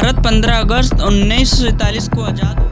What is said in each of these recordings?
भारत 15 अगस्त 1947 को आज़ाद हुआ,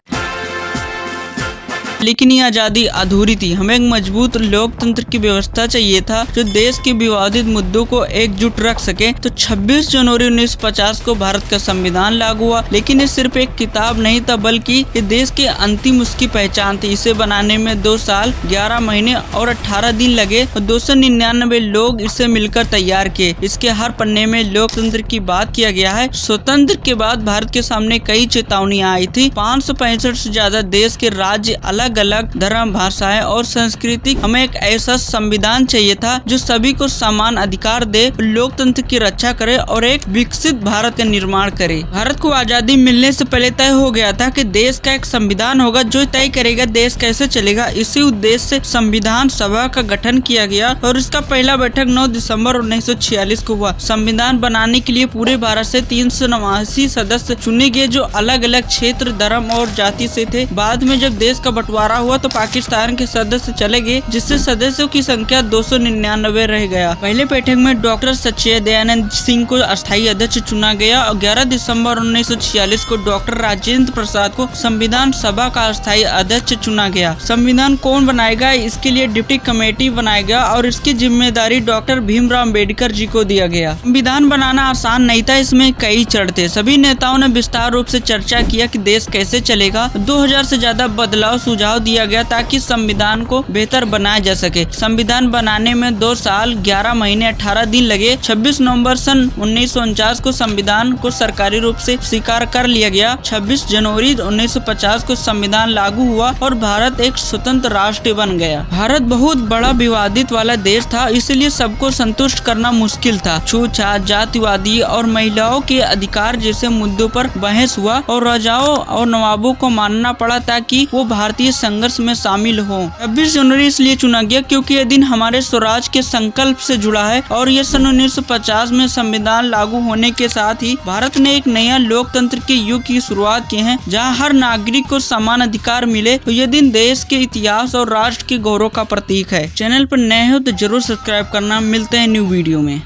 लेकिन ये आज़ादी अधूरी थी। हमें एक मजबूत लोकतंत्र की व्यवस्था चाहिए था जो देश के विवादित मुद्दों को एकजुट रख सके। तो 26 जनवरी 1950 को भारत का संविधान लागू हुआ, लेकिन ये सिर्फ एक किताब नहीं था बल्कि ये देश के अंतिम उसकी पहचान थी। इसे बनाने में 2 साल 11 महीने और 18 दिन लगे और 299 लोग इसे मिलकर तैयार किए। इसके हर पन्ने में लोकतंत्र की बात किया गया है। स्वतंत्र के बाद भारत के सामने कई चेतावनियां आई थी। 565 से ज्यादा देश के राज्य, अलग अलग धर्म, भाषाएं और संस्कृति। हमें एक ऐसा संविधान चाहिए था जो सभी को समान अधिकार दे, लोकतंत्र की रक्षा करे और एक विकसित भारत का निर्माण करे। भारत को आजादी मिलने से पहले तय हो गया था कि देश का एक संविधान होगा जो तय करेगा देश कैसे चलेगा। इसी उद्देश्य से संविधान सभा का गठन किया गया और इसका पहला बैठक 9 दिसंबर 1946 को हुआ। संविधान बनाने के लिए पूरे भारत से 389 सदस्य चुने गए जो अलग अलग क्षेत्र, धर्म और जाति से थे। बाद में जब देश का बंटवारा हुआ तो पाकिस्तान के सदस्य चले गए, जिससे सदस्यों की संख्या 299 रह गया। पहले बैठक में डॉक्टर सच्चिदानंद सिंह को अस्थायी अध्यक्ष चुना गया और 11 दिसंबर 1946 को डॉक्टर राजेंद्र प्रसाद को संविधान सभा का अस्थायी अध्यक्ष चुना गया। संविधान कौन बनाएगा, इसके लिए डिप्टी कमेटी बनाया गया और इसकी जिम्मेदारी डॉक्टर भीमराव अम्बेडकर जी को दिया गया। संविधान बनाना आसान नहीं था, इसमें कई चरण थे। सभी नेताओं ने विस्तार रूप से चर्चा किया कि देश कैसे चलेगा। 2000 से ज्यादा बदलाव सुझाव दिया गया ताकि संविधान को बेहतर बनाया जा सके। संविधान बनाने में 2 साल 11 महीने 18 दिन लगे। 26 नवंबर सन 1949 को संविधान को सरकारी रूप से स्वीकार कर लिया गया। 26 जनवरी 1950 को संविधान लागू हुआ और भारत एक स्वतंत्र राष्ट्र बन गया। भारत बहुत बड़ा विवादित वाला देश था, इसलिए सबको संतुष्ट करना मुश्किल था। छूतछात, जातिवादी और महिलाओं के अधिकार जैसे मुद्दों पर बहस हुआ और राजाओं और नवाबों को मानना पड़ा ताकि वो भारतीय संघर्ष में शामिल हो। 26 जनवरी इसलिए चुना गया क्योंकि यह दिन हमारे स्वराज के संकल्प से जुड़ा है और यह सन 1950 में संविधान लागू होने के साथ ही भारत ने एक नया लोकतंत्र के युग की शुरुआत की है जहां हर नागरिक को समान अधिकार मिले। तो यह दिन देश के इतिहास और राष्ट्र के गौरव का प्रतीक है। चैनल पर नए हो तो जरूर सब्सक्राइब करना। मिलते हैं न्यू वीडियो में।